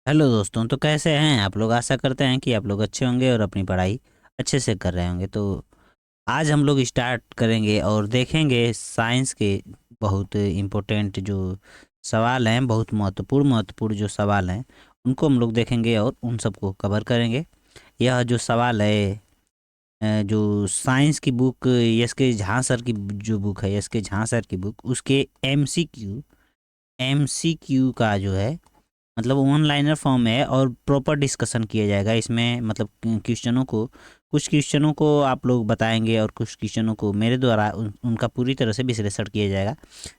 Hello दोस्तों, तो कैसे हैं आप लोग। आशा करते हैं कि आप लोग अच्छे होंगे और अपनी पढ़ाई अच्छे से कर रहे होंगे। तो आज हम लोग स्टार्ट करेंगे और देखेंगे साइंस के बहुत इम्पोर्टेंट जो सवाल हैं, बहुत महत्वपूर्ण महत्वपूर्ण जो सवाल हैं उनको हम लोग देखेंगे और उन सबको कवर करेंगे। यह जो सवाल है जो साइंस की बुक एस के झा सर की जो बुक है, एस के झा सर की बुक, उसके एमसीक्यू का जो है मतलब ऑनलाइनर फॉर्म है और प्रॉपर डिस्कशन किया जाएगा इसमें। मतलब क्वेश्चनों को, कुछ क्वेश्चनों को आप लोग बताएंगे और कुछ क्वेश्चनों को मेरे द्वारा उनका पूरी तरह से विश्लेषण किया जाएगा,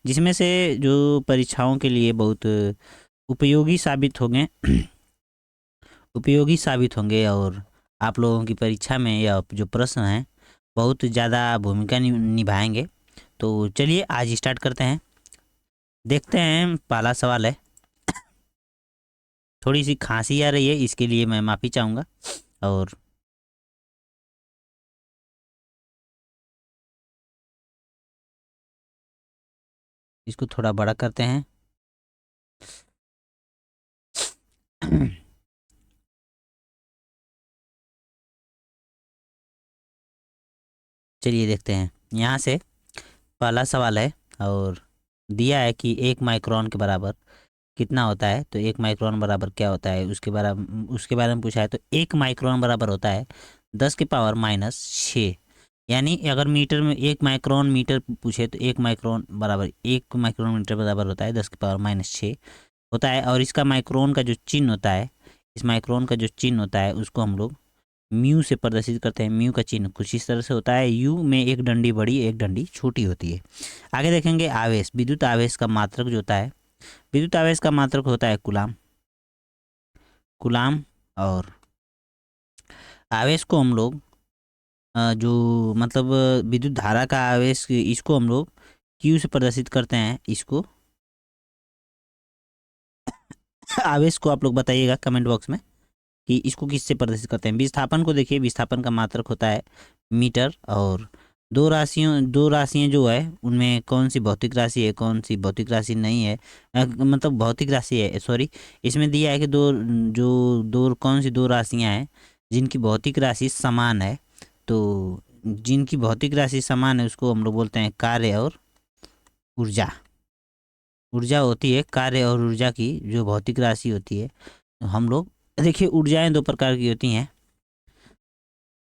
जिसमें से जो परीक्षाओं के लिए बहुत उपयोगी साबित होंगे उपयोगी साबित होंगे और आप लोगों की परीक्षा में यह जो प्रश्न हैं बहुत ज़्यादा भूमिका निभाएंगे। तो चलिए आज स्टार्ट करते हैं। देखते हैं, पहला सवाल है। थोड़ी सी खांसी आ रही है, इसके लिए मैं माफ़ी चाहूँगा और इसको थोड़ा बड़ा करते हैं। चलिए देखते हैं यहाँ से। पहला सवाल है और दिया है कि 1 माइक्रोन के बराबर कितना होता है। तो 1 माइक्रोन बराबर क्या होता है उसके बारे में पूछा है। तो 1 माइक्रोन बराबर होता है 10⁻⁻⁶। यानी अगर मीटर में 1 माइक्रोन मीटर पूछे तो 1 माइक्रोन मीटर बराबर होता है 10⁻⁻⁶ होता है। और इसका माइक्रोन का जो चिन्ह होता है, इस माइक्रोन का जो चिन्ह होता है उसको हम लोग म्यू से प्रदर्शित करते हैं। म्यू का चिन्ह कुछ इस तरह से होता है। यू में एक डंडी बड़ी एक डंडी छोटी होती है। आगे देखेंगे आवेश, विद्युत आवेश का मात्रक जो होता है, विद्युत आवेश का मात्रक होता है कूलाम। कूलाम और आवेश को हम लोग जो मतलब विद्युत धारा का आवेश, इसको हम लोग क्यू से प्रदर्शित करते हैं। इसको आवेश को आप लोग बताइएगा कमेंट बॉक्स में कि इसको किससे प्रदर्शित करते हैं। विस्थापन को देखिए, विस्थापन का मात्रक होता है मीटर। और दो राशियाँ जो है उनमें कौन सी भौतिक राशि है, कौन सी भौतिक राशि नहीं है। मतलब भौतिक राशि है, सॉरी। इसमें दिया है कि दो कौन सी दो राशियाँ हैं जिनकी भौतिक राशि समान है। तो जिनकी भौतिक राशि समान है उसको हम लोग बोलते हैं कार्य और ऊर्जा। ऊर्जा होती है कार्य और ऊर्जा की जो भौतिक राशि होती है। तो हम लोग देखिए, ऊर्जाएं दो प्रकार की होती हैं।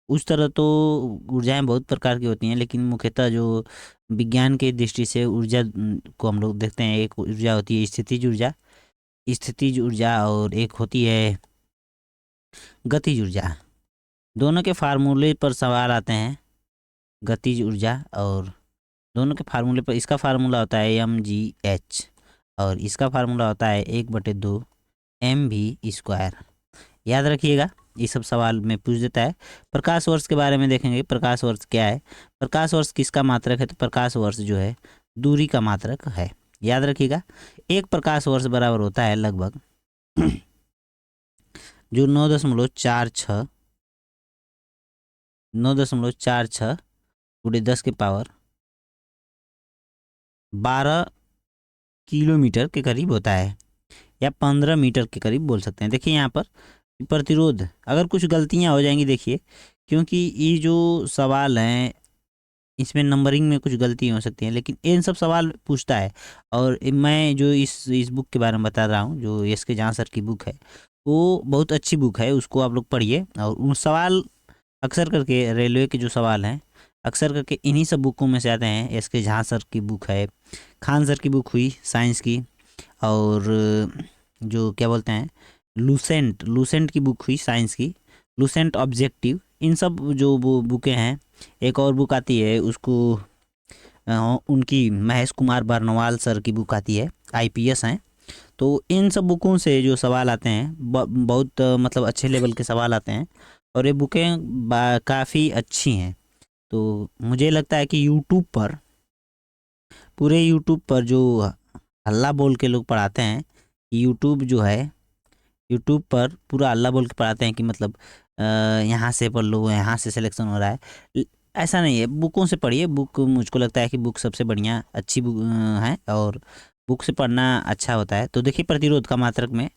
उस तरह तो ऊर्जाएं बहुत प्रकार की होती हैं, लेकिन मुख्यतः जो विज्ञान की दृष्टि से ऊर्जा को हम लोग देखते हैं, एक ऊर्जा होती है स्थितिज ऊर्जा और एक होती है गतिज ऊर्जा। दोनों के फार्मूले पर सवाल आते हैं। गतिज ऊर्जा और दोनों के फार्मूले पर, इसका फार्मूला होता है mgh और इसका फार्मूला होता है 1/2 mv²। याद रखिएगा, ये सब सवाल में पूछ देता है। प्रकाश वर्ष के बारे में देखेंगे। प्रकाश वर्ष क्या है, प्रकाश वर्ष किसका मात्रक है। तो प्रकाश वर्ष जो है दूरी का मात्रक है। याद रखिएगा, एक प्रकाश वर्ष बराबर होता है लगभग जो 9.46 × 10⁻12 किलोमीटर के करीब होता है, या 15 मीटर के करीब बोल सकते हैं। देखिए यहाँ पर प्रतिरोध, अगर कुछ गलतियाँ हो जाएंगी देखिए, क्योंकि ये जो सवाल हैं इसमें नंबरिंग में कुछ गलती हो सकती है, लेकिन इन सब सवाल पूछता है। और मैं जो इस बुक के बारे में बता रहा हूँ, जो एस के जहाँ सर की बुक है, वो बहुत अच्छी बुक है, उसको आप लोग पढ़िए। और उन सवाल अक्सर करके रेलवे के जो सवाल हैं अक्सर करके इन्हीं सब बुकों में से आते हैं। एस के जहाँ सर की बुक है, खान सर की बुक हुई साइंस की, और जो क्या बोलते हैं लूसेंट की बुक हुई साइंस की, लूसेंट ऑब्जेक्टिव। इन सब जो वो बुकें हैं, एक और बुक आती है उसको उनकी महेश कुमार बर्नवाल सर की बुक आती है, आईपीएस हैं। तो इन सब बुकों से जो सवाल आते हैं बहुत मतलब अच्छे लेवल के सवाल आते हैं और ये बुकें काफ़ी अच्छी हैं। तो मुझे लगता है कि पूरे यूट्यूब पर जो हल्ला बोल के लोग पढ़ाते हैं, यूट्यूब जो है यूट्यूब पर पूरा हल्ला बोल के पढ़ाते हैं कि मतलब यहाँ से पढ़ लो, यहाँ से सिलेक्शन हो रहा है। ऐसा नहीं है, बुकों से पढ़िए। बुक मुझको लगता है कि बुक सबसे बढ़िया अच्छी बुक है और बुक से पढ़ना अच्छा होता है। तो देखिए प्रतिरोध का मात्रक में,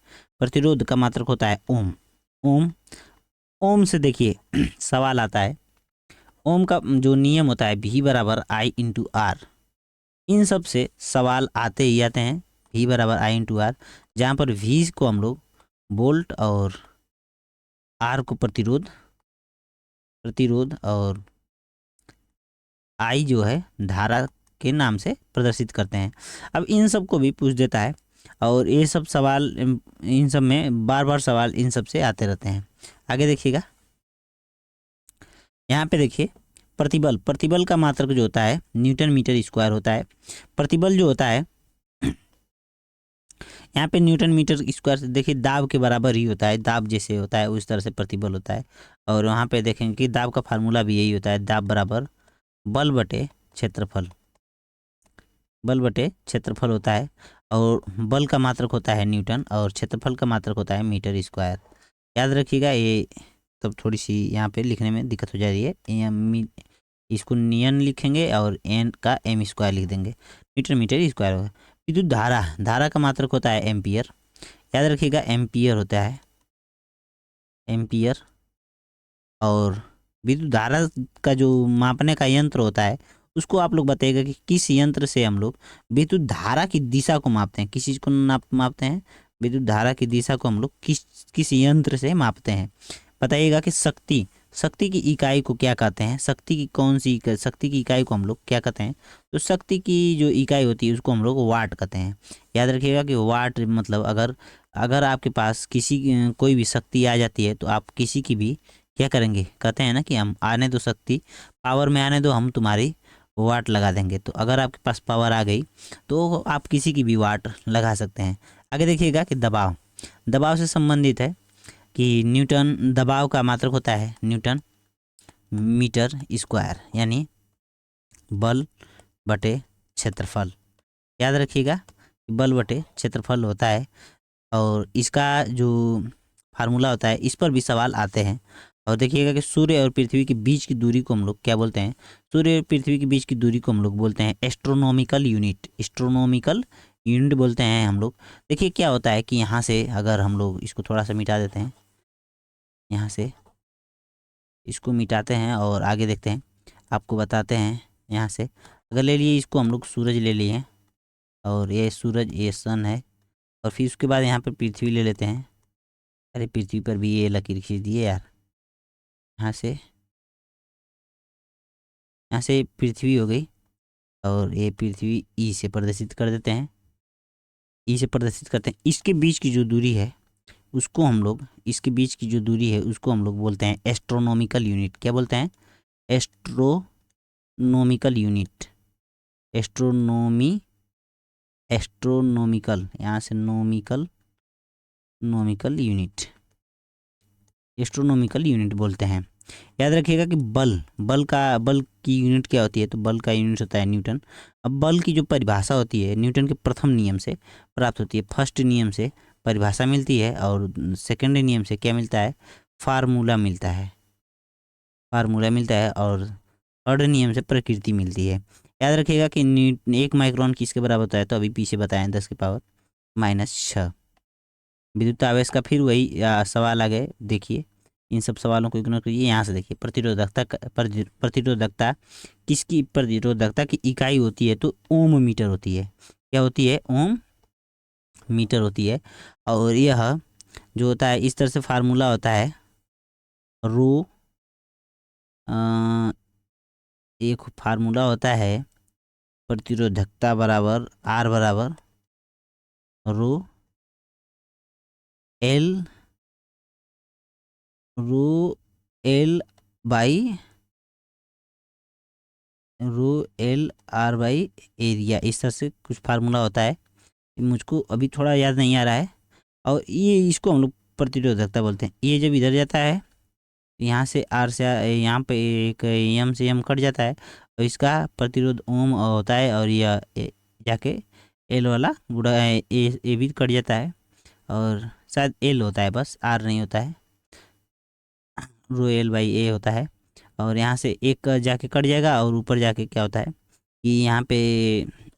प्रतिरोध का मात्रक होता है ओम। ओम, ओम से देखिए सवाल आता है, ओम का जो नियम होता है V बराबर I इंटू आर, इन सब से सवाल आते ही आते हैं। V बराबर I इंटू आर, जहाँ पर V को हम लोग वोल्ट और R को प्रतिरोध, प्रतिरोध और I जो है धारा के नाम से प्रदर्शित करते हैं। अब इन सब को भी पूछ देता है और ये सब सवाल, इन सब में बार बार सवाल इन सब से आते रहते हैं। आगे देखिएगा, यहाँ पे देखिए प्रतिबल, प्रतिबल का मात्रक जो होता है न्यूटन मीटर स्क्वायर होता है। प्रतिबल जो होता है यहाँ पे न्यूटन मीटर स्क्वायर से देखिए दाब के बराबर ही होता है, दाब जैसे होता है उस तरह से प्रतिबल होता है। और वहाँ पे देखेंगे कि दाब का फार्मूला भी यही होता है, दाब बराबर बल बटे क्षेत्रफल, बल बटे क्षेत्रफल होता है। और बल का मात्रक होता है न्यूटन और क्षेत्रफल का मात्रक होता है मीटर स्क्वायर। याद रखिएगा, ये तब थोड़ी सी यहाँ पे लिखने में दिक्कत हो जा रही है। इसको नियन लिखेंगे और एन का एम स्क्वायर लिख देंगे, मीटर मीटर स्क्वायर होगा। विद्युत धारा, धारा का मात्रक होता है एम्पियर। याद रखिएगा एम्पियर होता है, एम्पियर। और विद्युत धारा का जो मापने का यंत्र होता है उसको आप लोग बताइएगा कि किस यंत्र से हम लोग विद्युत धारा की दिशा को मापते हैं, किस चीज़ को मापते हैं, विद्युत धारा की दिशा को हम लोग किस यंत्र से मापते हैं। बताइएगा कि शक्ति, शक्ति की इकाई को क्या कहते हैं, शक्ति की कौन सी शक्ति की इकाई को हम लोग क्या कहते हैं। तो शक्ति की जो इकाई होती है उसको हम लोग वाट कहते हैं। याद रखिएगा कि वाट मतलब अगर आपके पास किसी कोई भी शक्ति आ जाती है तो आप किसी की भी क्या करेंगे, कहते हैं ना कि हम आने दो शक्ति, पावर में आने दो, हम तुम्हारी वाट लगा देंगे। तो अगर आपके पास पावर आ गई तो आप किसी की भी वाट लगा सकते हैं। आगे देखिएगा कि दबाव, दबाव से संबंधित है कि न्यूटन, दबाव का मात्रक होता है न्यूटन मीटर स्क्वायर, यानी बल बटे क्षेत्रफल। याद रखिएगा बल बटे क्षेत्रफल होता है और इसका जो फार्मूला होता है इस पर भी सवाल आते हैं। और देखिएगा कि सूर्य और पृथ्वी के बीच की दूरी को हम लोग क्या बोलते हैं, सूर्य और पृथ्वी के बीच की दूरी को हम लोग बोलते हैं एस्ट्रोनॉमिकल यूनिट, एस्ट्रोनॉमिकल यूनिट बोलते हैं हम लोग। देखिए क्या होता है कि यहाँ से अगर हम लोग इसको थोड़ा सा मिटा देते हैं, यहाँ से इसको मिटाते हैं और आगे देखते हैं, आपको बताते हैं। यहाँ से अगर ले लिए इसको हम लोग सूरज ले लिए हैं और ये सूरज, ये सन है, और फिर उसके बाद यहाँ पर पृथ्वी ले लेते हैं। अरे पृथ्वी पर भी ये लकीर खींच दिए यार, यहाँ से पृथ्वी हो गई और ये पृथ्वी ई से प्रदर्शित कर देते हैं, ई से प्रदर्शित करते हैं। इसके बीच की जो दूरी है उसको हम लोग, इसके बीच की जो दूरी है उसको हम लोग बोलते हैं एस्ट्रोनॉमिकल यूनिट। क्या बोलते हैं, एस्ट्रोनॉमिकल यूनिट, एस्ट्रोनॉमिकल, यहाँ से नॉमिकल, नॉमिकल यूनिट, एस्ट्रोनॉमिकल यूनिट बोलते हैं। याद रखिएगा कि बल की यूनिट क्या होती है, तो बल का यूनिट होता है न्यूटन। अब बल की जो परिभाषा होती है न्यूटन के प्रथम नियम से प्राप्त होती है, फर्स्ट नियम से परिभाषा मिलती है और सेकंड नियम से क्या मिलता है, फार्मूला मिलता है, फार्मूला मिलता है। और थर्ड नियम से प्रकृति मिलती है। याद रखिएगा कि 1 माइक्रोन किसके बराबर होता है, तो अभी पीछे बताएं 10⁻⁻⁶ विद्युत आवेश का फिर वही सवाल आ गए। देखिए इन सब सवालों को इग्नोर करिए। यहाँ से देखिए प्रतिरोधकता किसकी, प्रतिरोधकता की इकाई होती है तो ओम मीटर होती है। क्या होती है, ओम मीटर होती है। और यह जो होता है इस तरह से फार्मूला होता है रो, एक फार्मूला होता है प्रतिरोधकता बराबर आर बराबर rho L by R by area, इस तरह से कुछ फार्मूला होता है, मुझको अभी थोड़ा याद नहीं आ रहा है। और ये इसको हम लोग प्रतिरोधकता बोलते हैं। ये जब इधर जाता है यहाँ से आर से यहाँ पे एक एम से एम कट जाता है और इसका प्रतिरोध ओम होता है और यह जाके एल वाला गुड़ा ए भी कट जाता है और शायद एल होता है, बस आर नहीं होता है, रो एल बाई ए होता है। और यहाँ से एक जाके कट जाएगा और ऊपर जाके क्या होता है कि यहाँ पे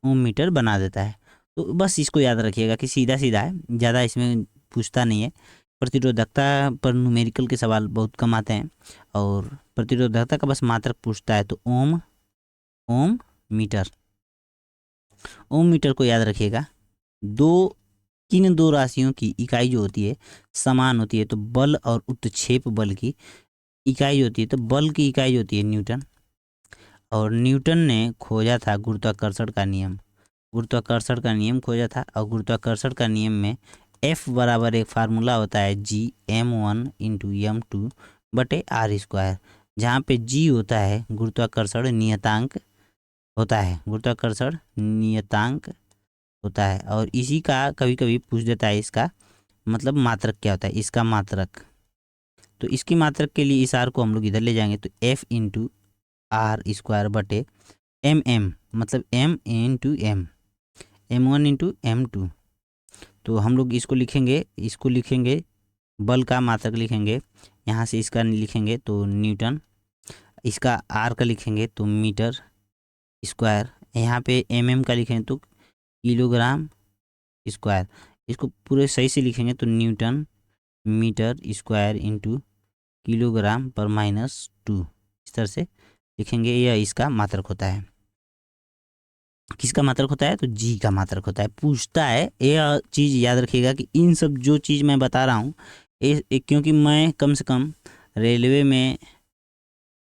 ओम मीटर बना देता है। तो बस इसको याद रखिएगा कि सीधा सीधा है, ज़्यादा इसमें पूछता नहीं है। प्रतिरोधकता पर न्यूमेरिकल के सवाल बहुत कम आते हैं और प्रतिरोधकता का बस मात्रक पूछता है। तो ओम मीटर, ओम मीटर को याद रखिएगा। किन दो राशियों की इकाई जो होती है समान होती है, तो बल और उत्क्षेप बल की इकाई होती है, तो बल की इकाई होती है न्यूटन। और न्यूटन ने खोजा था गुरुत्वाकर्षण का नियम, गुरुत्वाकर्षण का नियम खोजा था। और गुरुत्वाकर्षण का नियम में F बराबर एक फार्मूला होता है G m1 × m2/r², जहाँ पे G होता है गुरुत्वाकर्षण नियतांक होता है, गुरुत्वाकर्षण नियतांक होता है। और इसी का कभी कभी पूछ देता है इसका मतलब मात्रक क्या होता है, इसका मात्रक। तो इसकी मात्रक के लिए इस आर को हम लोग इधर ले जाएंगे, तो F × r²/mm, मतलब m × m, m1 × m2। तो हम लोग इसको लिखेंगे बल का मात्रक लिखेंगे, यहाँ से इसका लिखेंगे तो न्यूटन, इसका आर का लिखेंगे तो मीटर स्क्वायर, यहाँ पे mm का लिखेंगे तो किलोग्राम स्क्वायर। इसको पूरे सही से लिखेंगे तो न्यूटन मीटर स्क्वायर × kg/-2, इस तरह से लिखेंगे। यह इसका मात्रक होता है। किसका मात्रक होता है, तो जी का मात्रक होता है। पूछता है, यह चीज़ याद रखिएगा कि इन सब जो चीज़ मैं बता रहा हूँ क्योंकि मैं कम से कम रेलवे में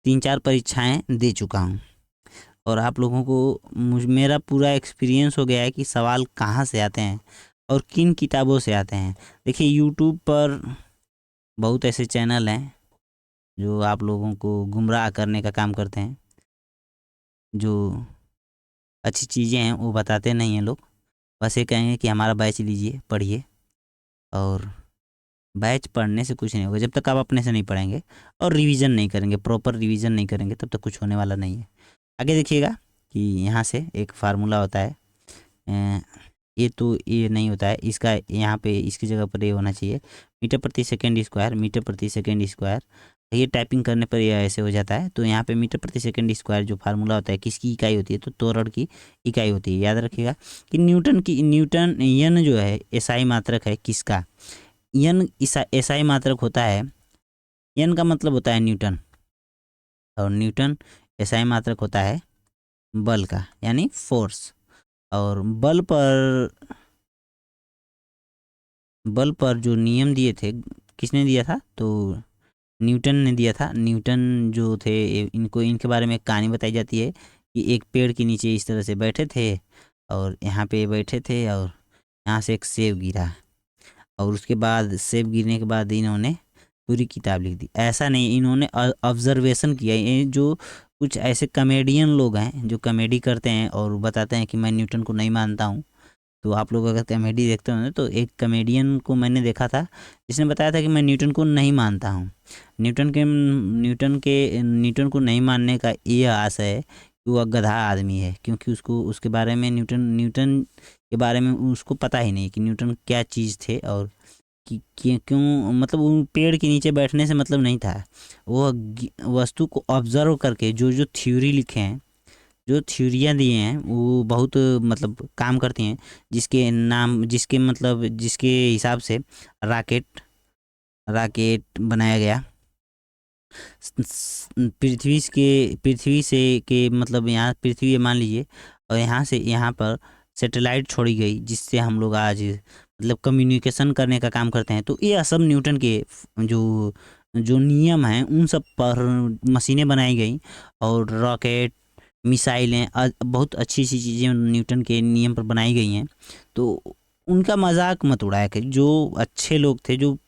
3-4 परीक्षाएं दे चुका हूँ और आप लोगों को मेरा पूरा एक्सपीरियंस हो गया है कि सवाल कहाँ से आते हैं और किन किताबों से आते हैं। देखिए यूट्यूब पर बहुत ऐसे चैनल हैं जो आप लोगों को गुमराह करने का काम करते हैं, जो अच्छी चीज़ें हैं वो बताते नहीं हैं लोग, बस ये कहेंगे कि हमारा बैच लीजिए पढ़िए। और बैच पढ़ने से कुछ नहीं होगा जब तक आप अपने से नहीं पढ़ेंगे और रिवीजन नहीं करेंगे, प्रॉपर रिवीजन नहीं करेंगे, तब तक कुछ होने वाला नहीं है। आगे देखिएगा कि यहाँ से एक फार्मूला होता है, ये तो ये नहीं होता है, इसका यहाँ पे इसकी जगह पर ये होना चाहिए मीटर/सेकंड², मीटर/सेकंड²। ये टाइपिंग करने पर यह ऐसे हो जाता है। तो यहाँ पे मीटर/सेकंड² जो फार्मूला होता है किसकी इकाई होती है, तो त्वरण की इकाई होती है। याद रखिएगा कि न्यूटन यन जो है एसआई मात्रक है किसका, यन एसआई मात्रक होता है। यन का मतलब होता है न्यूटन और न्यूटन एसआई मात्रक होता है बल का, यानी फोर्स। और बल पर जो नियम दिए थे किसने दिया था, तो न्यूटन ने दिया था। न्यूटन जो थे इनके बारे में कहानी बताई जाती है कि एक पेड़ के नीचे इस तरह से बैठे थे और यहाँ पे बैठे थे और यहाँ से एक सेब गिरा और उसके बाद सेब गिरने के बाद इन्होंने पूरी किताब लिख दी। ऐसा नहीं, इन्होंने ऑब्जर्वेशन किया। ये जो कुछ ऐसे कॉमेडियन लोग हैं जो कॉमेडी करते हैं और बताते हैं कि मैं न्यूटन को नहीं मानता हूँ, तो आप लोग अगर कॉमेडी देखते हो तो एक कॉमेडियन को मैंने देखा था जिसने बताया था कि मैं न्यूटन को नहीं मानता हूँ। न्यूटन को नहीं मानने का ये आशय है कि वह गधा आदमी है, क्योंकि उसके बारे में न्यूटन के बारे में उसको पता ही नहीं कि न्यूटन क्या चीज़ थे और क्यों मतलब उन पेड़ के नीचे बैठने से मतलब नहीं था। वो वस्तु को ऑब्जर्व करके जो थ्योरी लिखे हैं, जो थ्योरियाँ दिए हैं वो बहुत मतलब काम करती हैं, जिसके हिसाब से रॉकेट बनाया गया पृथ्वी से के मतलब यहाँ पृथ्वी मान लीजिए और यहाँ से यहाँ पर सैटेलाइट छोड़ी गई जिससे हम लोग आज मतलब कम्युनिकेशन करने का काम करते हैं। तो ये सब न्यूटन के जो नियम हैं उन सब पर मशीनें बनाई गई और रॉकेट मिसाइलें बहुत अच्छी अच्छी चीज़ें न्यूटन के नियम पर बनाई गई हैं। तो उनका मजाक मत उड़ाया कि जो अच्छे लोग थे, जो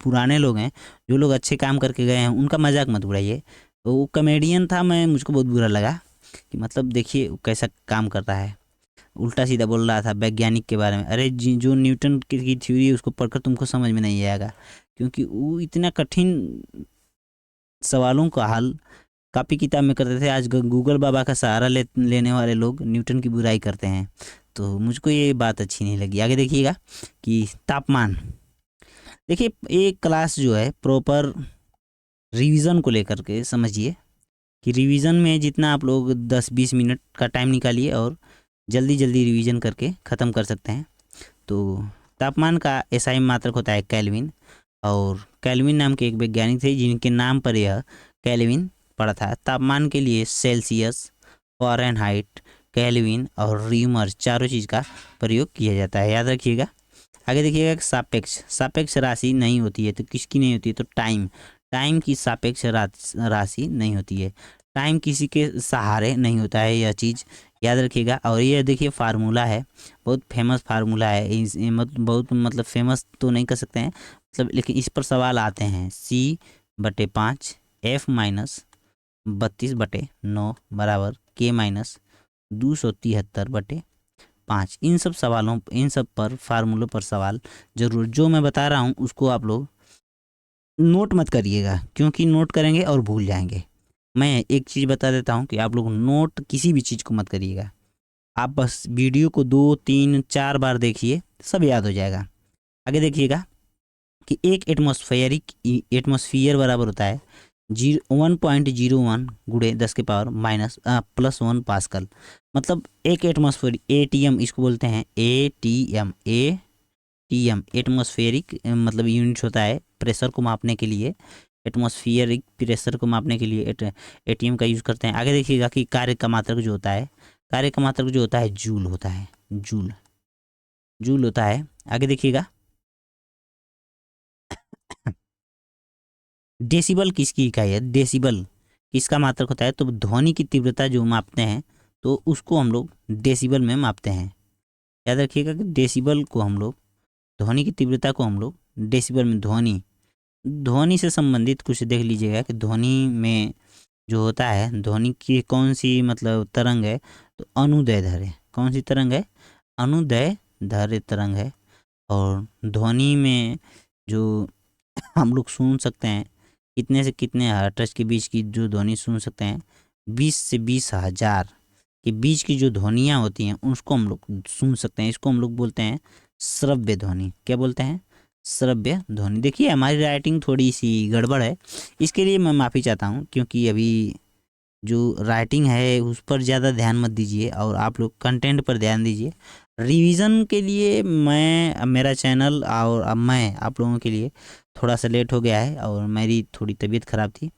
पुराने लोग हैं, जो लोग अच्छे काम करके गए हैं उनका मजाक मत उड़ाइए। तो वो कॉमेडियन था, मुझको बहुत बुरा लगा कि मतलब देखिए कैसा काम करता है, उल्टा सीधा बोल रहा था वैज्ञानिक के बारे में। अरे जो न्यूटन की थ्योरी है उसको पढ़कर तुमको समझ में नहीं आएगा, क्योंकि वो इतना कठिन सवालों का हल कॉपी किताब में करते थे। आज गूगल बाबा का सहारा लेने वाले लोग न्यूटन की बुराई करते हैं, तो मुझको ये बात अच्छी नहीं लगी। आगे देखिएगा कि तापमान, देखिए एक क्लास जो है प्रॉपर रिवीजन को लेकर के समझिए कि रिवीजन में जितना आप लोग 10-20 मिनट का टाइम निकालिए और जल्दी जल्दी रिवीजन करके ख़त्म कर सकते हैं। तो तापमान का एसआई मात्रक होता है केल्विन, और केल्विन नाम के एक वैज्ञानिक थे जिनके नाम पर यह केल्विन पड़ा था। तापमान के लिए सेल्सियस, फ़ारेनहाइट, केल्विन और रीमर चारों चीज़ का प्रयोग किया जाता है, याद रखिएगा। आगे देखिएगा कि सापेक्ष सापेक्ष राशि नहीं होती है, तो किसकी नहीं होती है? तो टाइम टाइम की सापेक्ष राशि नहीं होती है। टाइम किसी के सहारे नहीं होता है, यह चीज़ याद रखिएगा। और ये देखिए फार्मूला है, बहुत फेमस फार्मूला है। बहुत मतलब फेमस तो नहीं कर सकते हैं मतलब, लेकिन इस पर सवाल आते हैं। C/5 F-32/9 बराबर K-273/5। इन सब सवालों, इन सब पर फार्मूलों पर सवाल जरूर, जो मैं बता रहा हूँ उसको आप लोग नोट मत करिएगा, क्योंकि नोट करेंगे और भूल जाएंगे। मैं एक चीज़ बता देता हूँ कि आप लोग नोट किसी भी चीज़ को मत करिएगा, आप बस वीडियो को 2, 3, 4 बार देखिए, सब याद हो जाएगा। आगे देखिएगा कि एक एटमॉस्फेयर बराबर होता है 1.01 गुणे 10⁻⁻+1 पास्कल। मतलब एक एटमॉस्फेयर, एटीएम इसको बोलते हैं, एटीएम एटमॉस्फेरिक मतलब यूनिट होता है प्रेशर को मापने के लिए। एटमॉस्फेरिक प्रेशर को मापने के लिए एटीएम का यूज़ करते हैं। आगे देखिएगा कि कार्य का मात्रक जो होता है, कार्य का मात्रक जो होता है जूल होता है, जूल होता है। आगे देखिएगा डेसिबल किसकी इकाई है? डेसिबल किसका मात्रक होता है? तो ध्वनि की तीव्रता जो मापते हैं तो उसको हम लोग डेसिबल में मापते हैं। याद रखिएगा कि डेसिबल को हम लोग, ध्वनि की तीव्रता को हम लोग डेसिबल में, ध्वनि से संबंधित कुछ देख लीजिएगा कि ध्वनि में जो होता है, ध्वनि की कौन सी मतलब तरंग है? तो अनुदैर्ध्य। कौन सी तरंग है? अनुदैर्ध्य तरंग है। और ध्वनि में जो हम लोग सुन सकते हैं, कितने से कितने हर्ट्ज के बीच की जो ध्वनि सुन सकते हैं, 20 से 20,000 के बीच की जो ध्वनियाँ होती हैं उसको हम लोग सुन सकते हैं। इसको हम लोग बोलते हैं श्रव्य ध्वनि। क्या बोलते हैं? श्रव्य ध्वनि। देखिए हमारी राइटिंग थोड़ी सी गड़बड़ है, इसके लिए मैं माफ़ी चाहता हूँ, क्योंकि अभी जो राइटिंग है उस पर ज़्यादा ध्यान मत दीजिए और आप लोग कंटेंट पर ध्यान दीजिए। रिवीजन के लिए मैं, मेरा चैनल और अब मैं आप लोगों के लिए थोड़ा सा लेट हो गया है, और मेरी थोड़ी तबीयत ख़राब थी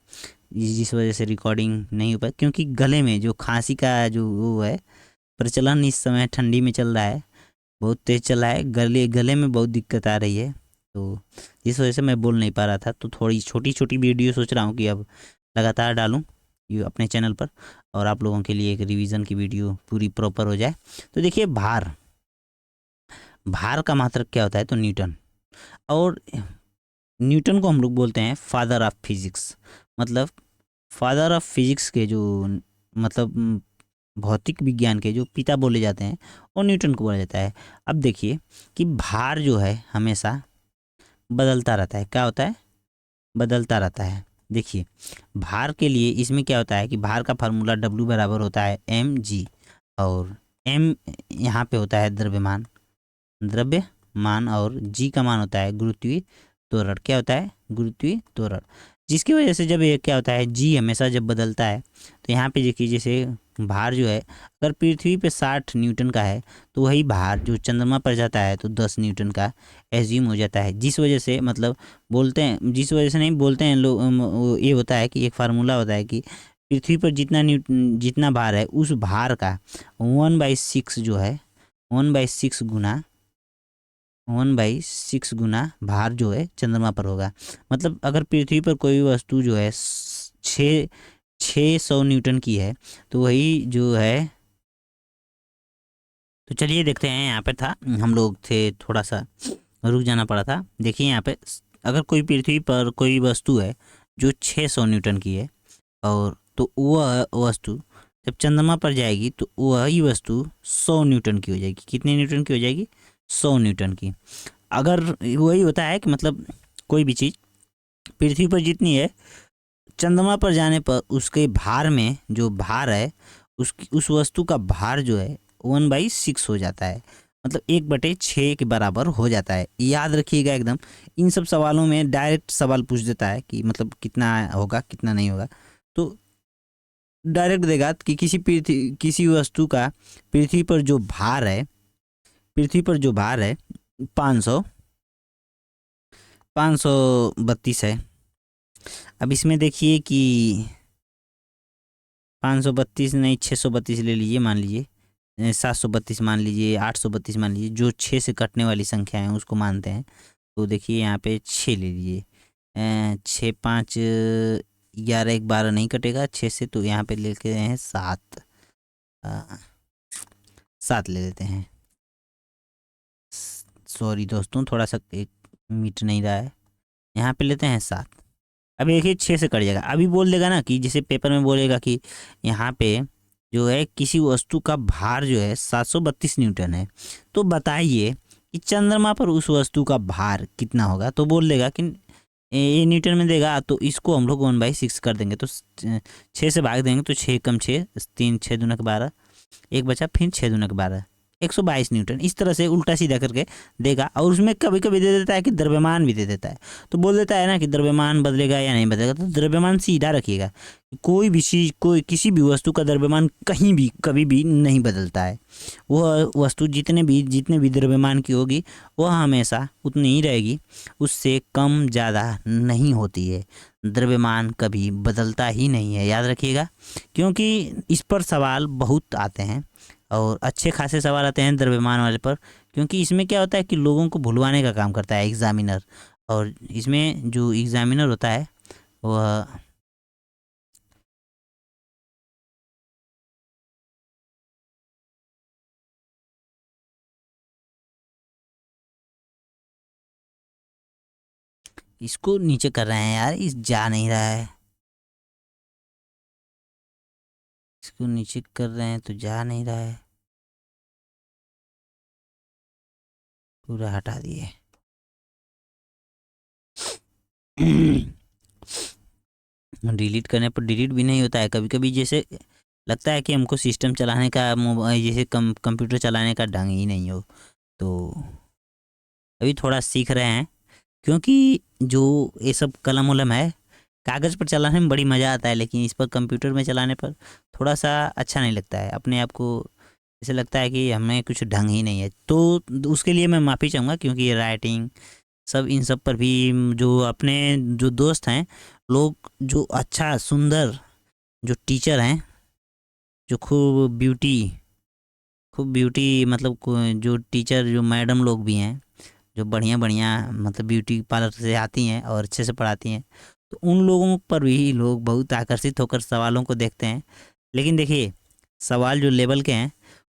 जिस वजह से रिकॉर्डिंग नहीं हो पाई, क्योंकि गले में जो खांसी का जो वो है प्रचलन इस समय ठंडी में चल रहा है, बहुत तेज़ चल रहा है, गले में बहुत दिक्कत आ रही है, तो जिस वजह से मैं बोल नहीं पा रहा था। तो थोड़ी छोटी छोटी वीडियो सोच रहा हूँ कि अब लगातार डालूँ ये अपने चैनल पर, और आप लोगों के लिए एक रिवीजन की वीडियो पूरी प्रॉपर हो जाए। तो देखिए भार का मात्रक क्या होता है? तो न्यूटन। और न्यूटन को हम लोग बोलते हैं फादर ऑफ फिजिक्स। मतलब फादर ऑफ फिजिक्स के जो मतलब भौतिक विज्ञान के जो पिता बोले जाते हैं, और न्यूटन को बोला जाता है। अब देखिए कि भार जो है हमेशा बदलता रहता है। क्या होता है? बदलता रहता है। देखिए भार के लिए इसमें क्या होता है कि भार का फार्मूला W बराबर होता है mg, और m यहाँ पे होता है द्रव्यमान, और g का मान होता है गुरुत्वीय त्वरण। क्या होता है? गुरुत्वीय त्वरण। जिसकी वजह से जब ये क्या होता है, g हमेशा जब बदलता है, तो यहाँ पे देखिए जैसे भार जो है अगर पृथ्वी पे 60 न्यूटन का है, तो वही भार जो चंद्रमा पर जाता है तो 10 न्यूटन का एज्यूम हो जाता है। जिस वजह से मतलब बोलते हैं, जिस वजह से नहीं बोलते हैं लोग, ये होता है कि एक फार्मूला होता है कि पृथ्वी पर जितना भार है उस भार का 1/6 जो है, 1/6 गुना भार जो है चंद्रमा पर होगा। मतलब अगर पृथ्वी पर कोई वस्तु जो है 600 न्यूटन की है, तो वही जो है, तो चलिए देखते हैं। यहाँ पे था, हम लोग थे, थोड़ा सा रुक जाना पड़ा था। देखिए यहाँ पे अगर कोई पृथ्वी पर कोई वस्तु है जो 600 न्यूटन की है, और तो वह वस्तु जब चंद्रमा पर जाएगी तो वही वस्तु 100 न्यूटन की हो जाएगी। कितने न्यूटन की हो जाएगी? 100 न्यूटन की। अगर वही होता है कि मतलब कोई भी चीज़ पृथ्वी पर जितनी है, चंद्रमा पर जाने पर उसके भार में जो भार है, उस वस्तु का भार जो है 1/6 हो जाता है। मतलब 1/6 के बराबर हो जाता है। याद रखिएगा एकदम। इन सब सवालों में डायरेक्ट सवाल पूछ देता है कि मतलब कितना होगा कितना नहीं होगा। तो डायरेक्ट देगा कि किसी वस्तु का पृथ्वी पर जो भार है, पृथ्वी पर जो भार है 500 532 है। अब इसमें देखिए कि 532 नहीं, 632 ले लीजिए, मान लीजिए 732 मान लीजिए, 832 मान लीजिए, जो 6 से कटने वाली संख्या है उसको मानते हैं। तो देखिए यहाँ पे 6 ले लीजिए, 6 5 11 1 12 नहीं कटेगा 6 से, तो यहाँ पे लेके हैं 7, 7 ले लेते हैं। सॉरी दोस्तों, थोड़ा सा एक मिट नहीं रहा है, यहाँ पे लेते हैं 7। अभी देखिए 6 से कट जाएगा, अभी बोल देगा ना कि जैसे पेपर में बोलेगा कि यहाँ पे जो है किसी वस्तु का भार जो है 732 न्यूटन है, तो बताइए कि चंद्रमा पर उस वस्तु का भार कितना होगा। तो बोल देगा कि ये न्यूटन में देगा, तो इसको हम लोग 1/6 कर देंगे, तो 6 से भाग देंगे तो 6 कम 6 3 6 दूना के 12, एक बचा, फिर 6 दूना के 12, 122 न्यूटन। इस तरह से उल्टा सीधा करके देगा। और उसमें कभी कभी दे देता है कि द्रव्यमान भी दे देता है, तो बोल देता है ना कि द्रव्यमान बदलेगा या नहीं बदलेगा, तो द्रव्यमान सीधा रखिएगा। कोई भी चीज़, कोई किसी भी वस्तु का द्रव्यमान कहीं भी कभी भी नहीं बदलता है। वह वस्तु जितने भी द्रव्यमान की होगी वह हमेशा उतनी ही रहेगी, उससे कम ज़्यादा नहीं होती है। द्रव्यमान कभी बदलता ही नहीं है, याद रखिएगा, क्योंकि इस पर सवाल बहुत आते हैं और अच्छे खासे सवाल आते हैं द्रव्यमान वाले पर, क्योंकि इसमें क्या होता है कि लोगों को भुलवाने का काम करता है एग्जामिनर। और इसमें जो एग्जामिनर होता है वह इसको नीचे कर रहे हैं यार, इस जा नहीं रहा है, इसको नीचे कर रहे हैं तो जा नहीं रहा है, पूरा हटा दिए। डिलीट करने पर डिलीट भी नहीं होता है, कभी कभी जैसे लगता है कि हमको सिस्टम चलाने का, जैसे कंप्यूटर चलाने का ढंग ही नहीं हो। तो अभी थोड़ा सीख रहे हैं, क्योंकि जो ये सब कलम उलम है कागज़ पर चलाने में बड़ी मज़ा आता है, लेकिन इस पर कंप्यूटर में चलाने पर थोड़ा सा अच्छा नहीं लगता है, अपने आप को ऐसे लगता है कि हमें कुछ ढंग ही नहीं है। तो उसके लिए मैं माफ़ी चाहूँगा, क्योंकि ये राइटिंग सब, इन सब पर भी जो अपने जो दोस्त हैं लोग, जो अच्छा सुंदर जो टीचर हैं, जो खूब ब्यूटी मतलब जो टीचर, जो मैडम लोग भी हैं, जो बढ़िया बढ़िया मतलब ब्यूटी पार्लर से आती हैं और अच्छे से पढ़ाती हैं, तो उन लोगों पर भी लोग बहुत आकर्षित होकर सवालों को देखते हैं। लेकिन देखिए, सवाल जो लेवल के हैं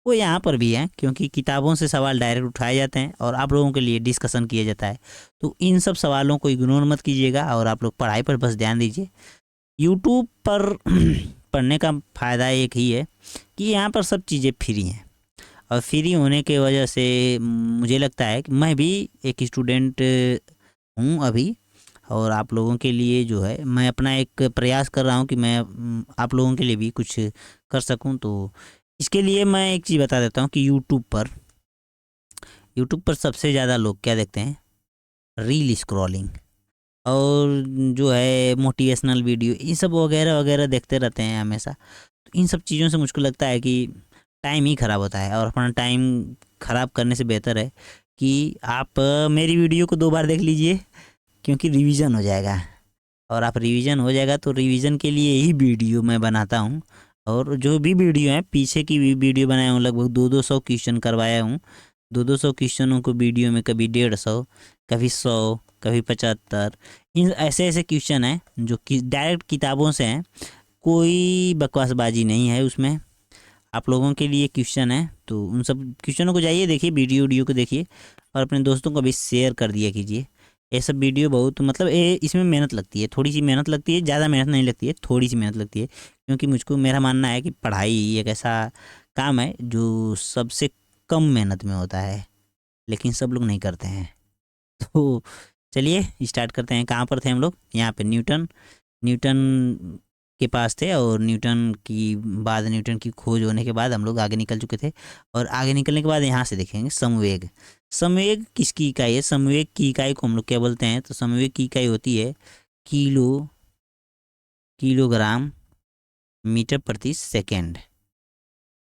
वो यहाँ पर भी हैं, क्योंकि किताबों से सवाल डायरेक्ट उठाए जाते हैं और आप लोगों के लिए डिस्कशन किया जाता है। तो इन सब सवालों को इग्नोर मत कीजिएगा और आप लोग पढ़ाई पर बस ध्यान दीजिए। यूट्यूब पर पढ़ने का फ़ायदा एक ही है कि यहाँ पर सब चीज़ें फ्री हैं, और फ्री होने के वजह से मुझे लगता है कि मैं भी एक स्टूडेंट हूँ अभी, और आप लोगों के लिए जो है मैं अपना एक प्रयास कर रहा हूँ कि मैं आप लोगों के लिए भी कुछ कर सकूँ। तो इसके लिए मैं एक चीज़ बता देता हूँ कि यूट्यूब पर सबसे ज़्यादा लोग क्या देखते हैं, रील स्क्रॉलिंग, और जो है मोटिवेशनल वीडियो, ये सब वगैरह वगैरह देखते रहते हैं हमेशा। तो इन सब चीज़ों से मुझको लगता है कि टाइम ही ख़राब होता है, और अपना टाइम ख़राब करने से बेहतर है कि आप मेरी वीडियो को 2 बार देख लीजिए, क्योंकि रिवीजन हो जाएगा। और आप रिवीजन हो जाएगा तो रिवीजन के लिए ही वीडियो मैं बनाता हूँ। और जो भी वीडियो है, पीछे की भी वीडियो बनाया हूँ, लगभग 200 क्वेश्चन करवाया हूँ। 200 क्वेश्चनों को वीडियो में कभी 150, कभी 100, कभी 75, इन ऐसे ऐसे क्वेश्चन हैं जो कि डायरेक्ट किताबों से हैं, कोई बकवासबाजी नहीं है उसमें। आप लोगों के लिए क्वेश्चन है, तो उन सब क्वेश्चनों को जाइए देखिए, वीडियो को देखिए और अपने दोस्तों को भी शेयर कर दिया कीजिए। ये सब वीडियो बहुत मतलब ये, इसमें मेहनत लगती है, थोड़ी सी मेहनत लगती है, ज़्यादा मेहनत नहीं लगती है, थोड़ी सी मेहनत लगती है। क्योंकि मुझको, मेरा मानना है कि पढ़ाई एक ऐसा काम है जो सबसे कम मेहनत में होता है, लेकिन सब लोग नहीं करते हैं। तो चलिए स्टार्ट करते हैं। कहाँ पर थे हम लोग, यहाँ पे न्यूटन न्यूटन के पास थे, और न्यूटन की खोज होने के बाद हम लोग आगे निकल चुके थे। और आगे निकलने के बाद यहाँ से देखेंगे संवेग। संवेग किसकी इकाई है, संवेग की इकाई को हम लोग क्या बोलते हैं, तो संवेग की इकाई होती है किलोग्राम मीटर प्रति सेकेंड,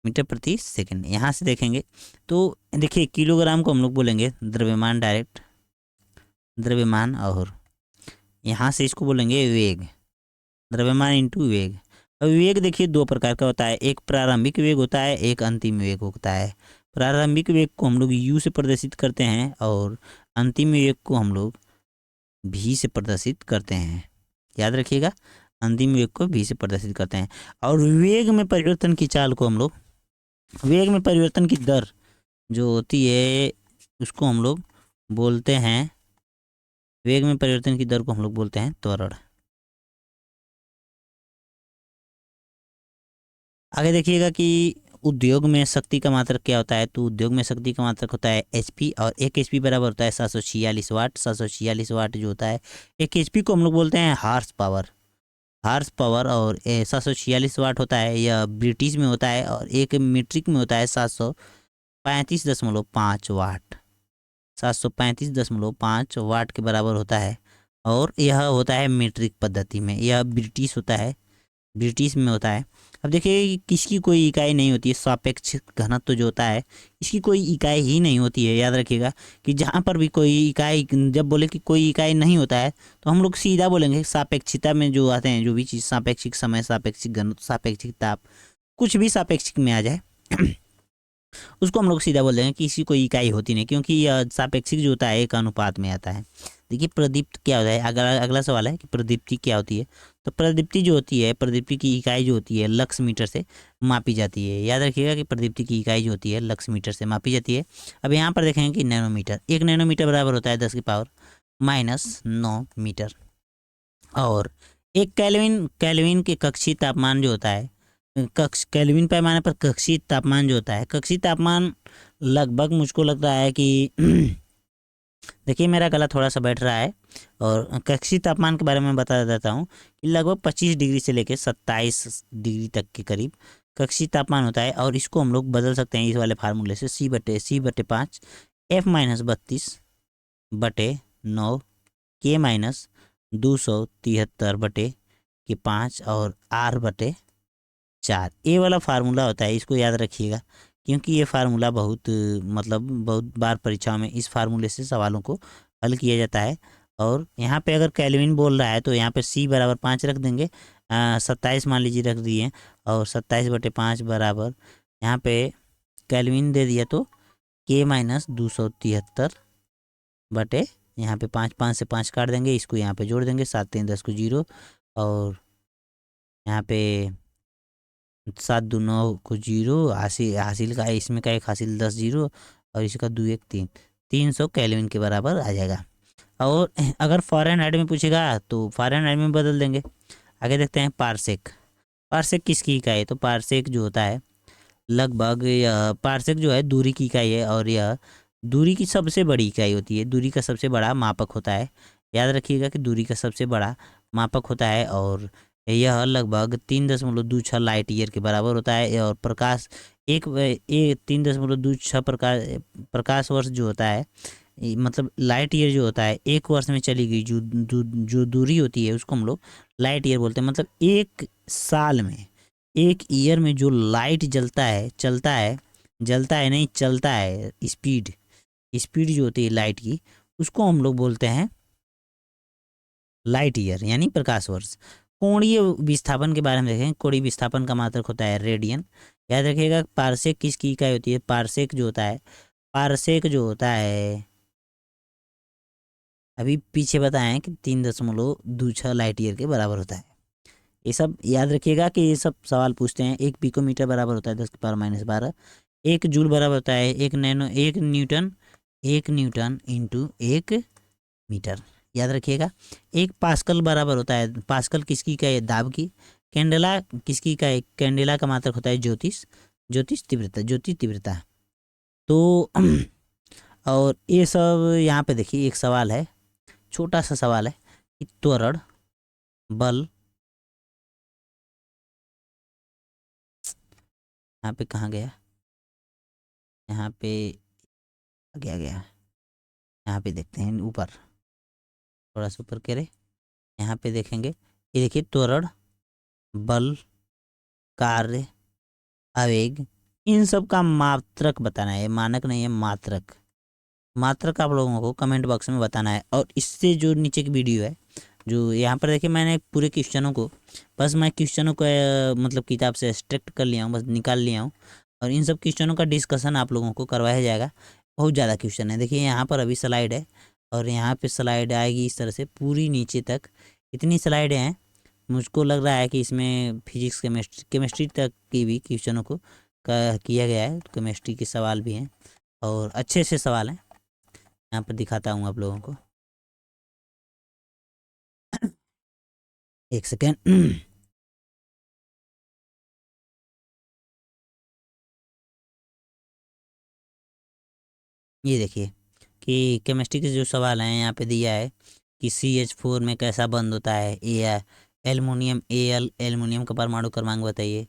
मीटर प्रति सेकेंड। यहाँ से देखेंगे तो देखिए किलोग्राम को हम लोग बोलेंगे द्रव्यमान, डायरेक्ट द्रव्यमान, और यहाँ से इसको बोलेंगे वेग, द्रव्यमान इंटू वेग। अब वेग देखिए दो प्रकार का होता है, एक प्रारंभिक वेग होता है, एक अंतिम वेग होता है। प्रारंभिक वेग को हम लोग u से प्रदर्शित करते हैं और अंतिम वेग को हम लोग v से प्रदर्शित करते हैं। याद रखिएगा, अंतिम वेग को v से प्रदर्शित करते हैं। और वेग में परिवर्तन की चाल को हम लोग, वेग में परिवर्तन की दर जो होती है उसको हम लोग बोलते हैं, वेग में परिवर्तन की दर को हम लोग बोलते हैं त्वरण। आगे देखिएगा कि उद्योग में शक्ति का मात्रक क्या होता है, तो उद्योग में शक्ति का मात्रक होता है एचपी, और एक एचपी बराबर होता है 746 वाट। 746 वाट जो होता है, एक एचपी को हम लोग बोलते हैं हार्स पावर, हार्स पावर। और 746 वाट होता है, यह ब्रिटिश में होता है, और एक मीट्रिक में होता है 735.5 वाट, 735.5 वाट के बराबर होता है। और यह होता है मीट्रिक पद्धति में, यह ब्रिटिश होता है, ब्रिटिश में होता है। अब देखिए किसकी कोई इकाई नहीं होती है, सापेक्ष घनत्व जो होता है इसकी कोई इकाई ही नहीं होती है। याद रखिएगा कि जहाँ पर भी कोई इकाई, जब बोले कि कोई इकाई नहीं होता है तो हम लोग सीधा बोलेंगे सापेक्षिकता में जो आते हैं, जो भी चीज़ सापेक्षिक समय, सापेक्षिक घनत्व, सापेक्षिक ताप, कुछ भी सापेक्षिक में आ जाए उसको हम लोग सीधा बोल देंगे कि इसकी कोई इकाई होती नहीं, क्योंकि यह सापेक्षिक जो होता है एक अनुपात में आता है। देखिए प्रदीप्त क्या होता है, अगला सवाल है कि प्रदीप्ति क्या होती है। तो प्रदीप्ति जो होती है, प्रदीप्ति की इकाई जो होती है लक्स मीटर से मापी जाती है। याद रखिएगा कि प्रदीप्ति की इकाई जो होती है लक्स मीटर से मापी जाती है। अब यहाँ पर देखेंगे कि नैनोमीटर, 1 नैनोमीटर बराबर होता है 10⁻⁹ मीटर। और एक केल्विन, केल्विन के कक्षीय तापमान जो होता है, केल्विन पैमाने पर कक्षीय तापमान जो होता है, कक्षीय तापमान लगभग मुझको लग रहा है कि देखिए मेरा गला थोड़ा सा बैठ रहा है, और कक्षीय तापमान के बारे में बता देता हूँ कि लगभग 25 डिग्री से लेकर 27 डिग्री तक के करीब कक्षीय तापमान होता है। और इसको हम लोग बदल सकते हैं इस वाले फार्मूले से, C/5 F-32/9 K-273/5 और R/4। ये वाला फार्मूला होता है, इसको याद रखिएगा, क्योंकि ये फार्मूला बहुत बहुत बार परीक्षाओं में इस फार्मूले से सवालों को हल किया जाता है। और यहाँ पे अगर केल्विन बोल रहा है तो यहाँ पे C/5 रख देंगे, 27 मान लीजिए रख दिए, और 27/5 बराबर यहाँ पे केल्विन दे दिया तो K-273 बटे यहाँ पे 5, 5 से 5 काट देंगे, इसको यहाँ पे जोड़ देंगे, 7×3 = 10 को 0, और यहाँ पे 7×2 = 9 को 0, हासिल का इसमें का एक हासिल 10 0, और इसका 2 1 3, 300 केल्विन के बराबर आ जाएगा। और अगर फ़ारेनहाइट में पूछेगा तो फ़ारेनहाइट में बदल देंगे। आगे देखते हैं पारसेक। पारसेक किसकी इकाई है, तो पारसेक जो होता है लगभग, पारसेक जो है दूरी की इकाई है, और यह दूरी की सबसे बड़ी इकाई होती है, दूरी का सबसे बड़ा मापक होता है। याद रखिएगा कि दूरी का सबसे बड़ा मापक होता है, और यह लगभग 3.26 लाइट ईयर के बराबर होता है। और प्रकाश एक 3.26 प्रकाश वर्ष जो होता है, मतलब लाइट ईयर जो होता है, एक वर्ष में चली गई जो दूरी होती है उसको हम लोग लाइट ईयर बोलते हैं। मतलब एक साल में, एक ईयर में जो लाइट जलता है, चलता है, स्पीड, स्पीड जो होती है लाइट की, उसको हम लोग बोलते हैं लाइट ईयर, यानी प्रकाश वर्ष। कोणीय विस्थापन के बारे में देखें, कोणीय विस्थापन का मात्रक होता है रेडियन। याद रखिएगा पारसेक किसकी इकाई होती है, पारसेक जो होता है, पारसेक जो होता है अभी पीछे बताएं कि 3.26 लाइट ईयर के बराबर होता है। ये सब याद रखिएगा कि ये सब सवाल पूछते हैं। एक पिकोमीटर बराबर होता है 10⁻⁻12। एक जूल बराबर होता है एक न्यूटन, एक न्यूटन इंटू एक मीटर। याद रखिएगा। एक पास्कल बराबर होता है, पास्कल किसकी का है, दाब की। कैंडेला किसकी का है, कैंडेला का मात्रक होता है ज्योतिष, ज्योतिष तीव्रता, ज्योति तीव्रता। तो और ये सब यहाँ पे देखिए एक सवाल है, छोटा सा सवाल है कि त्वरण बल, यहाँ पे कहाँ गया, यहाँ पे गया, यहाँ पे देखते हैं ऊपर, थोड़ा सा ऊपर करे, यहाँ पे देखेंगे, ये देखिए त्वरण बल कार्य, आवेग, इन सब का मात्रक बताना है, मानक नहीं है, मात्रक। मात्रक आप लोगों को कमेंट बॉक्स में बताना है। और इससे जो नीचे की वीडियो है, जो यहाँ पर देखिए, मैंने पूरे क्वेश्चनों को, बस मैं क्वेश्चनों को मतलब किताब से एक्सट्रैक्ट कर लिया हूँ, बस निकाल लिया हूँ, और इन सब क्वेश्चनों का डिस्कशन आप लोगों को करवाया जाएगा। बहुत ज़्यादा क्वेश्चन है, देखिए यहाँ पर अभी स्लाइड है, और यहाँ पे स्लाइड आएगी इस तरह से पूरी नीचे तक, इतनी स्लाइडें हैं। मुझको लग रहा है कि इसमें फिजिक्स, केमिस्ट्री तक की भी क्वेश्चनों को किया गया है, केमिस्ट्री के सवाल भी हैं, और अच्छे से सवाल हैं। यहाँ पर दिखाता हूँ आप लोगों को, एक सेकेंड। ये देखिए कि केमिस्ट्री के जो सवाल हैं यहाँ पे दिया है कि CH4 में कैसा बंद होता है, ए एल्युमिनियम, एल्युमिनियम का परमाणु क्रमांक बताइए,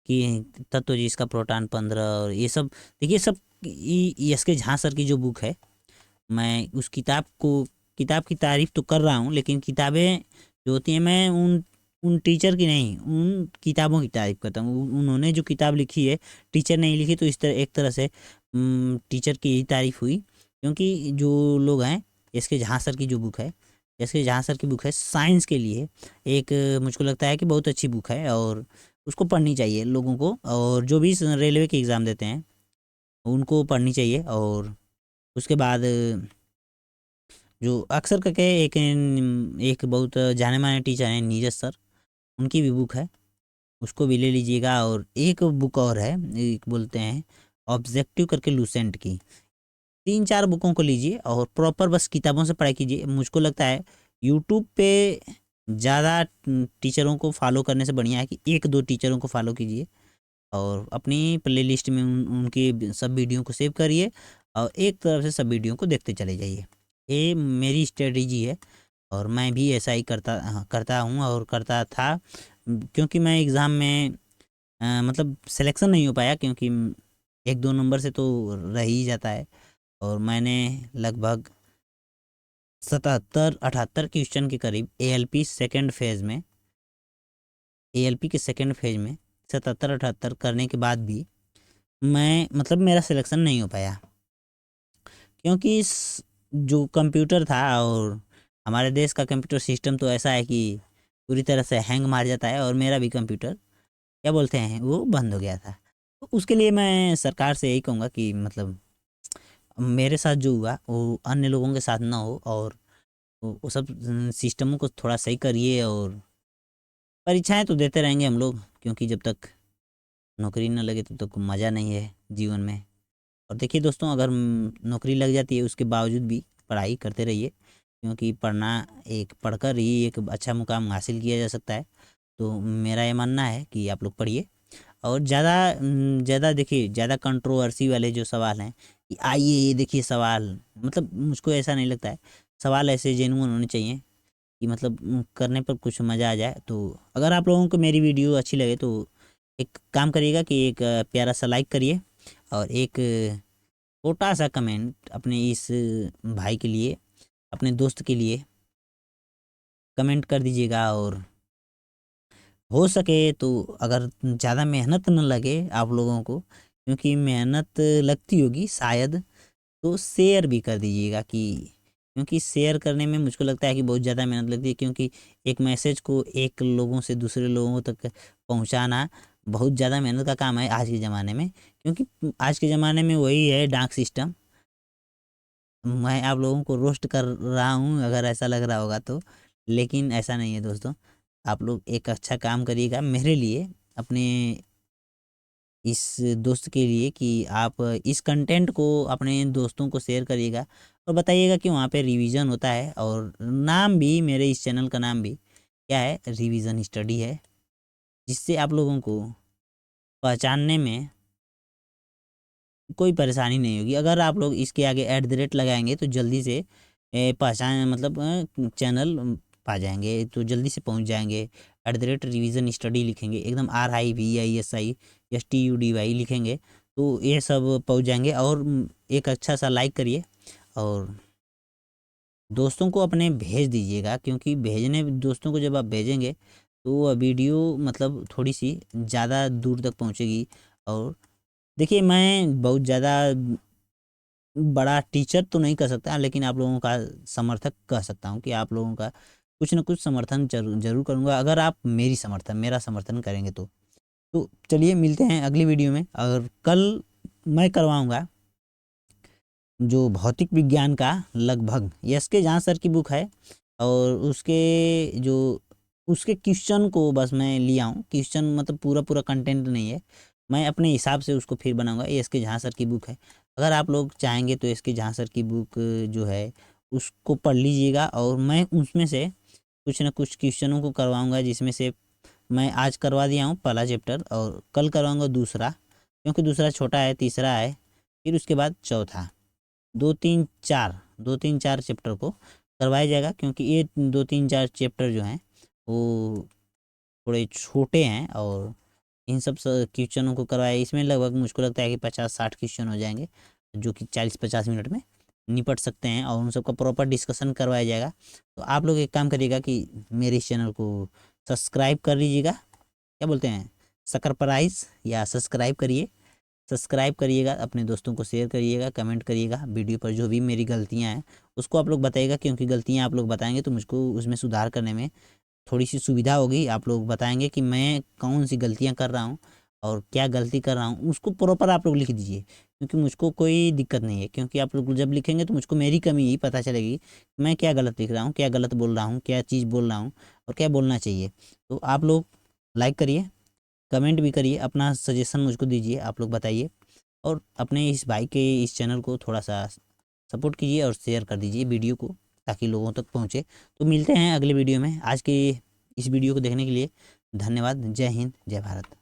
कि तत्व जिसका प्रोटॉन 15, और ये सब देखिए, सब SK झा सर की जो बुक है, मैं उस किताब की तारीफ तो कर रहा हूँ, लेकिन किताबें जो होती हैं, मैं उन उन टीचर की नहीं, उन किताबों की तारीफ करता हूँ। उन्होंने जो किताब लिखी है, टीचर नहीं लिखी, तो इस तरह एक तरह से टीचर की ही तारीफ हुई, क्योंकि जो लोग हैं, SK झा सर की जो बुक है, SK झा सर की बुक है साइंस के लिए, एक मुझको लगता है कि बहुत अच्छी बुक है, और उसको पढ़नी चाहिए लोगों को, और जो भी रेलवे के एग्ज़ाम देते हैं उनको पढ़नी चाहिए। और उसके बाद जो अक्सर करके एक बहुत जाने माने टीचर हैं, नीरज सर, उनकी भी बुक है, उसको भी ले लीजिएगा। और एक बुक और है, एक बोलते हैं ऑब्जेक्टिव करके, लूसेंट की, 3-4 बुकों को लीजिए, और प्रॉपर बस किताबों से पढ़ाई कीजिए। मुझको लगता है यूट्यूब पे ज़्यादा टीचरों को फॉलो करने से बढ़िया है कि 1-2 टीचरों को फॉलो कीजिए, और अपनी प्लेलिस्ट में उनके सब वीडियो को सेव करिए, और एक तरफ से सब वीडियो को देखते चले जाइए। ये मेरी स्ट्रेटजी है, और मैं भी ऐसा ही करता हूँ और करता था, क्योंकि मैं एग्ज़ाम में मतलब सिलेक्शन नहीं हो पाया, क्योंकि 1-2 नंबर से तो रह ही जाता है। और मैंने लगभग 77-78 क्वेश्चन के करीब ALP के सेकेंड फेज में 77-78 करने के बाद भी मैं मतलब मेरा सिलेक्शन नहीं हो पाया, क्योंकि इस जो कंप्यूटर था, और हमारे देश का कंप्यूटर सिस्टम तो ऐसा है कि पूरी तरह से हैंग मार जाता है, और मेरा भी कंप्यूटर क्या बोलते हैं वो बंद हो गया था। तो उसके लिए मैं सरकार से यही कहूँगा कि मतलब मेरे साथ जो हुआ वो अन्य लोगों के साथ ना हो, और वो सब सिस्टमों को थोड़ा सही करिए। और परीक्षाएं तो देते रहेंगे हम लोग, क्योंकि जब तक नौकरी न लगे तब तक मज़ा नहीं है जीवन में। और देखिए दोस्तों, अगर नौकरी लग जाती है उसके बावजूद भी पढ़ाई करते रहिए, क्योंकि पढ़कर ही एक अच्छा मुकाम हासिल किया जा सकता है। तो मेरा ये मानना है कि आप लोग पढ़िए, और ज़्यादा देखिए, ज़्यादा कंट्रोवर्सी वाले जो सवाल हैं, कि आइए ये देखिए सवाल, मतलब मुझको ऐसा नहीं लगता है। सवाल ऐसे जेन्युइन होने चाहिए कि मतलब करने पर कुछ मज़ा आ जाए। तो अगर आप लोगों को मेरी वीडियो अच्छी लगे तो एक काम करिएगा कि एक प्यारा सा लाइक करिए, और एक छोटा सा कमेंट अपने इस भाई के लिए, अपने दोस्त के लिए कमेंट कर दीजिएगा। और हो सके तो अगर ज़्यादा मेहनत न लगे आप लोगों को, क्योंकि मेहनत लगती होगी शायद, तो शेयर भी कर दीजिएगा, कि क्योंकि शेयर करने में मुझको लगता है कि बहुत ज़्यादा मेहनत लगती है, क्योंकि एक मैसेज को एक लोगों से दूसरे लोगों तक पहुंचाना बहुत ज़्यादा मेहनत का काम है आज के ज़माने में। क्योंकि आज के ज़माने में वही है डाक सिस्टम। मैं आप लोगों को रोस्ट कर रहा हूँ अगर ऐसा लग रहा होगा तो, लेकिन ऐसा नहीं है दोस्तों। आप लोग एक अच्छा काम करिएगा मेरे लिए, अपने इस दोस्त के लिए, कि आप इस कंटेंट को अपने दोस्तों को शेयर करिएगा, और बताइएगा कि वहाँ पे रिवीजन होता है। और नाम भी, मेरे इस चैनल का नाम भी क्या है, रिवीजन स्टडी है, जिससे आप लोगों को पहचानने में कोई परेशानी नहीं होगी। अगर आप लोग इसके आगे @ लगाएंगे तो जल्दी से पहचान, मतलब चैनल पा जाएंगे, तो जल्दी से पहुंच जाएंगे। @रिवीजन स्टडी लिखेंगे, एकदम RIVISISTUDY लिखेंगे, तो ये सब पहुंच जाएंगे। और एक अच्छा सा लाइक करिए, और दोस्तों को अपने भेज दीजिएगा, क्योंकि दोस्तों को जब आप भेजेंगे तो वीडियो मतलब थोड़ी सी ज़्यादा दूर तक पहुँचेगी। और देखिए, मैं बहुत ज़्यादा बड़ा टीचर तो नहीं कर सकता, लेकिन आप लोगों का समर्थक कह सकता हूँ कि आप लोगों का कुछ न कुछ समर्थन ज़रूर करूँगा, अगर आप मेरा समर्थन करेंगे तो। तो चलिए मिलते हैं अगली वीडियो में। और कल मैं करवाऊँगा जो भौतिक विज्ञान का लगभग एस.के. झां सर की बुक है, और उसके क्वेश्चन को बस मैं लिया हूँ। क्वेश्चन मतलब पूरा कंटेंट नहीं है, मैं अपने हिसाब से उसको फिर बनाऊँगा। ये एस.के. झां सर की बुक है। अगर आप लोग चाहेंगे तो एस.के. झां सर की बुक जो है उसको पढ़ लीजिएगा, और मैं उसमें से कुछ न कुछ क्वेश्चनों को करवाऊँगा, जिसमें से मैं आज करवा दिया हूँ पहला चैप्टर, और कल करवाऊँगा दूसरा, क्योंकि दूसरा छोटा है, तीसरा है, फिर उसके बाद चौथा। 2 3 4 चैप्टर को करवाया जाएगा, क्योंकि ये 2 3 4 चैप्टर जो हैं वो थोड़े छोटे हैं, और इन सब क्वेश्चनों को करवाया। इसमें लगभग मुझको लगता है कि 50-60 क्वेश्चन हो जाएंगे, जो कि 40-50 मिनट में निपट सकते हैं, और उन सब का प्रॉपर डिस्कशन करवाया जाएगा। तो आप लोग एक काम करिएगा कि मेरे इस चैनल को सब्सक्राइब कर लीजिएगा, क्या बोलते हैं, सक्राइब या सब्सक्राइब करिए। सब्सक्राइब करिएगा, अपने दोस्तों को शेयर करिएगा, कमेंट करिएगा। वीडियो पर जो भी मेरी गलतियां हैं उसको आप लोग बताइएगा, क्योंकि गलतियां आप लोग बताएंगे तो मुझको उसमें सुधार करने में थोड़ी सी सुविधा होगी। आप लोग बताएंगे कि मैं कौन सी गलतियां कर रहा हूँ और क्या गलती कर रहा हूँ, उसको प्रॉपर आप लोग लिख दीजिए, क्योंकि मुझको कोई दिक्कत नहीं है। क्योंकि आप लोग जब लिखेंगे तो मुझको मेरी कमी ही पता चलेगी, मैं क्या गलत लिख रहा हूँ, क्या गलत बोल रहा हूँ, क्या चीज़ बोल रहा हूँ और क्या बोलना चाहिए। तो आप लोग लाइक करिए, कमेंट भी करिए, अपना सजेशन मुझको दीजिए, आप लोग बताइए, और अपने इस भाई के इस चैनल को थोड़ा सा सपोर्ट कीजिए और शेयर कर दीजिए वीडियो को, ताकि लोगों तक पहुँचे। तो मिलते हैं अगले वीडियो में। आज के इस वीडियो को देखने के लिए धन्यवाद। जय हिंद, जय भारत।